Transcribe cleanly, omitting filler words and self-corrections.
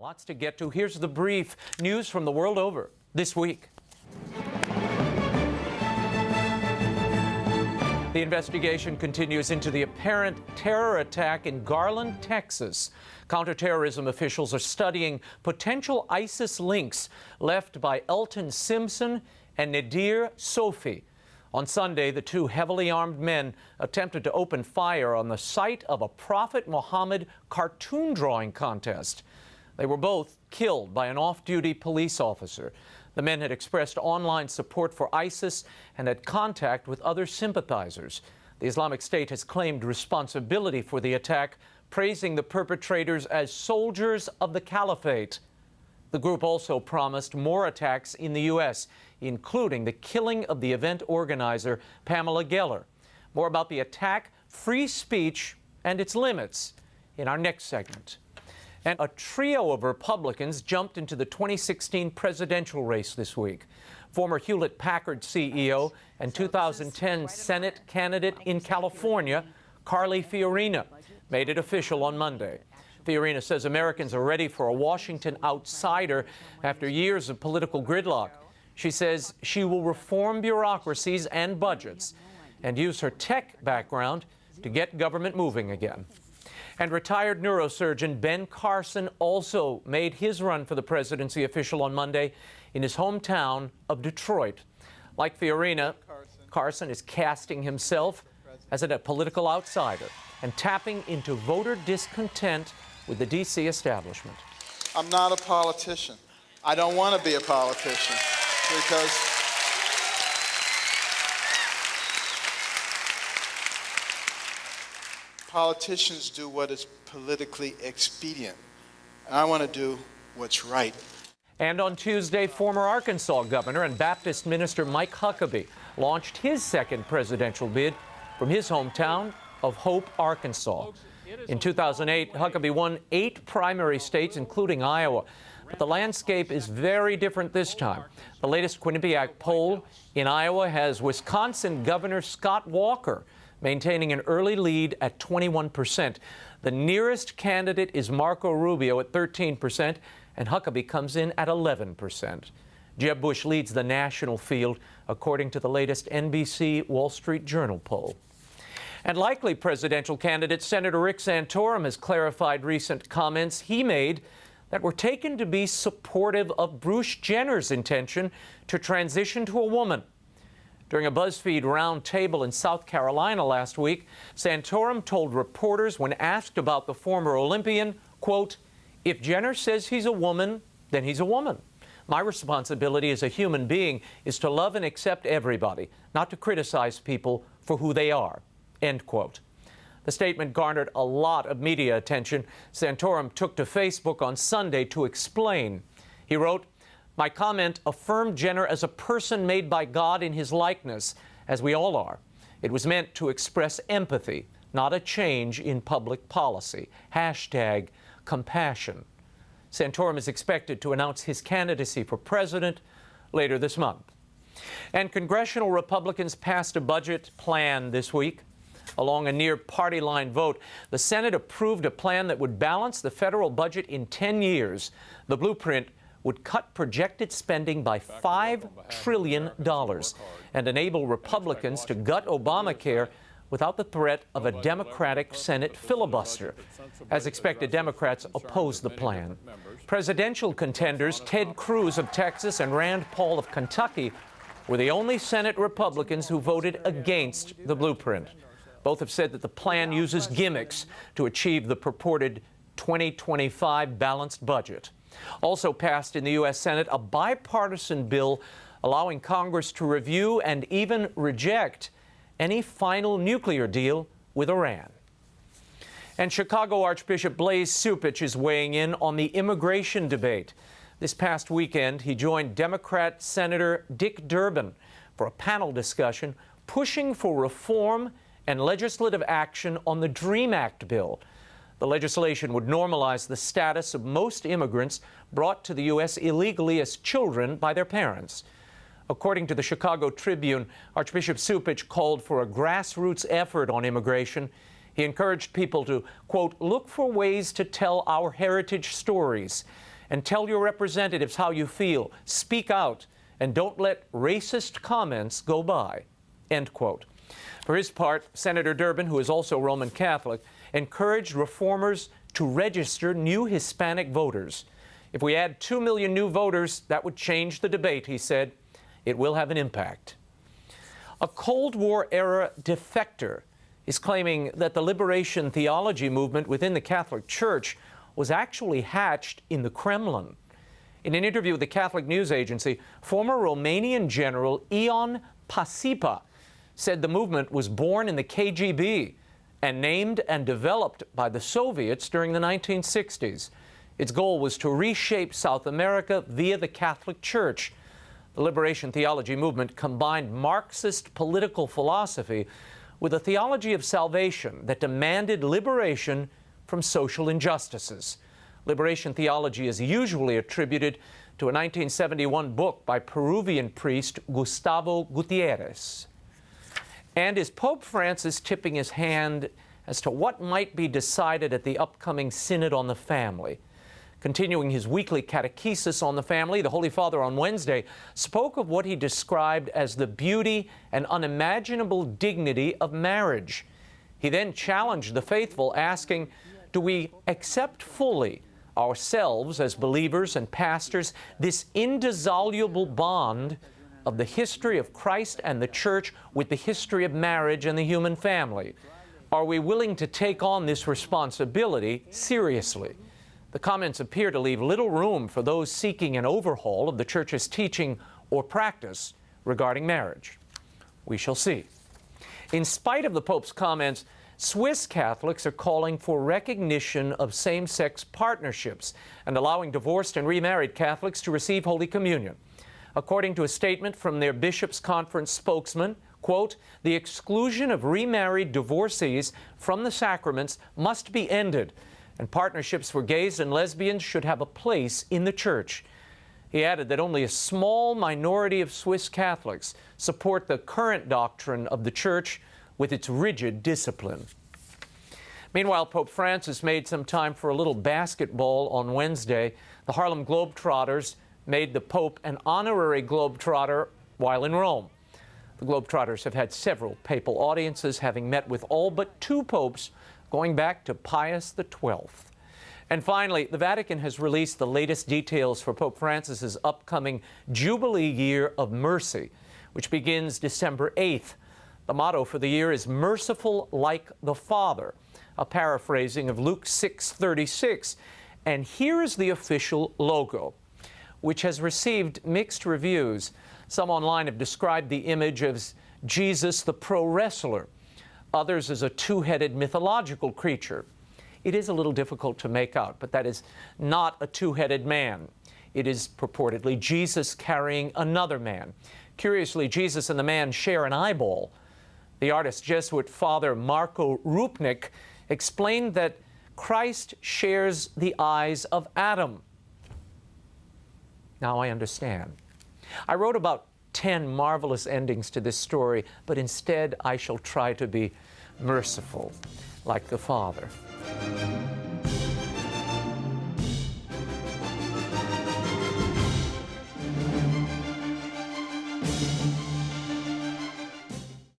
Lots to get to. Here's the brief. News from the world over this week. The investigation continues into the apparent terror attack in Garland, Texas. Counterterrorism officials are studying potential ISIS links left by Elton Simpson and Nadir Sofi. On Sunday, the two heavily armed men attempted to open fire on the site of a Prophet Muhammad cartoon drawing contest. They were both killed by an off-duty police officer. The men had expressed online support for ISIS and had contact with other sympathizers. The Islamic State has claimed responsibility for the attack, praising the perpetrators as soldiers of the caliphate. The group also promised more attacks in the U.S., including the killing of the event organizer, Pamela Geller. More about the attack, free speech, and its limits in our next segment. And a trio of Republicans jumped into the 2016 presidential race this week. Former Hewlett-Packard CEO and 2010 Senate candidate in California, Carly Fiorina, made it official on Monday. Fiorina says Americans are ready for a Washington outsider after years of political gridlock. She says she will reform bureaucracies and budgets and use her tech background to get government moving again. And retired neurosurgeon Ben Carson also made his run for the presidency official on Monday in his hometown of Detroit. Like Fiorina, Carson is casting himself as a political outsider and tapping into voter discontent with the D.C. establishment. I'm not a politician. I don't want to be a politician because politicians do what is politically expedient, and I want to do what's right. And on Tuesday, former Arkansas governor and Baptist minister Mike Huckabee launched his second presidential bid from his hometown of Hope, Arkansas. In 2008, Huckabee won 8 primary states, including Iowa. But the landscape is very different this time. The latest Quinnipiac poll in Iowa has Wisconsin Governor Scott Walker maintaining an early lead at 21%. The nearest candidate is Marco Rubio at 13%, and Huckabee comes in at 11%. Jeb Bush leads the national field, according to the latest NBC Wall Street Journal poll. And likely presidential candidate Senator Rick Santorum has clarified recent comments he made that were taken to be supportive of Bruce Jenner's intention to transition to a woman. During a BuzzFeed roundtable in South Carolina last week, Santorum told reporters when asked about the former Olympian, quote, "If Jenner says he's a woman, then he's a woman. My responsibility as a human being is to love and accept everybody, not to criticize people for who they are," end quote. The statement garnered a lot of media attention. Santorum took to Facebook on Sunday to explain. He wrote, "My comment affirmed Jenner as a person made by God in his likeness, as we all are. It was meant to express empathy, not a change in public policy. Hashtag compassion." Santorum is expected to announce his candidacy for president later this month. And congressional Republicans passed a budget plan this week. Along a near party line vote, the Senate approved a plan that would balance the federal budget in 10 years. The blueprint would cut projected spending by $5 trillion and enable Republicans to gut Obamacare without the threat of a Democratic Senate filibuster. As expected, Democrats opposed the plan. Presidential contenders Ted Cruz of Texas and Rand Paul of Kentucky were the only Senate Republicans who voted against the blueprint. Both have said that the plan uses gimmicks to achieve the purported 2025 balanced budget. Also passed in the U.S. Senate, a bipartisan bill allowing Congress to review and even reject any final nuclear deal with Iran. And Chicago Archbishop Blaise Cupich is weighing in on the immigration debate. This past weekend, he joined Democrat Senator Dick Durbin for a panel discussion pushing for reform and legislative action on the DREAM Act bill. The legislation would normalize the status of most immigrants brought to the U.S. illegally as children by their parents. According to the Chicago Tribune, Archbishop Cupich called for a grassroots effort on immigration. He encouraged people to, quote, look for ways to tell our heritage stories and tell your representatives how you feel. Speak out and don't let racist comments go by, end quote. For his part, Senator Durbin, who is also Roman Catholic, encouraged reformers to register new Hispanic voters. If we add 2 million new voters, that would change the debate, he said. It will have an impact. A Cold War-era defector is claiming that the Liberation Theology movement within the Catholic Church was actually hatched in the Kremlin. In an interview with the Catholic news agency, former Romanian General Ion Pasipa said the movement was born in the KGB and named and developed by the Soviets during the 1960s. Its goal was to reshape South America via the Catholic Church. The Liberation Theology movement combined Marxist political philosophy with a theology of salvation that demanded liberation from social injustices. Liberation theology is usually attributed to a 1971 book by Peruvian priest Gustavo Gutierrez. And is Pope Francis tipping his hand as to what might be decided at the upcoming Synod on the Family? Continuing his weekly catechesis on the family, the Holy Father on Wednesday spoke of what he described as the beauty and unimaginable dignity of marriage. He then challenged the faithful, asking, do we accept fully ourselves as believers and pastors this indissoluble bond of the history of Christ and the Church with the history of marriage and the human family? Are we willing to take on this responsibility seriously? The comments appear to leave little room for those seeking an overhaul of the Church's teaching or practice regarding marriage. We shall see. In spite of the Pope's comments, Swiss Catholics are calling for recognition of same-sex partnerships and allowing divorced and remarried Catholics to receive Holy Communion. According to a statement from their Bishops' Conference spokesman, quote, the exclusion of remarried divorcees from the sacraments must be ended, and partnerships for gays and lesbians should have a place in the Church. He added that only a small minority of Swiss Catholics support the current doctrine of the Church with its rigid discipline. Meanwhile, Pope Francis made some time for a little basketball on Wednesday. The Harlem Globetrotters made the Pope an honorary Globetrotter while in Rome. The Globetrotters have had several papal audiences, having met with all but 2 popes going back to Pius XII. And finally, the Vatican has released the latest details for Pope Francis's upcoming Jubilee Year of Mercy, which begins December 8th. The motto for the year is Merciful like the Father, a paraphrasing of Luke 6:36. And here is the official logo, which has received mixed reviews. Some online have described the image as Jesus the pro wrestler, others as a 2-headed mythological creature. It is a little difficult to make out, but that is not a 2-headed man. It is purportedly Jesus carrying another man. Curiously, Jesus and the man share an eyeball. The artist Jesuit Father Marco Rupnik explained that Christ shares the eyes of Adam. Now I understand. I wrote about 10 marvelous endings to this story, but instead I shall try to be merciful like the Father.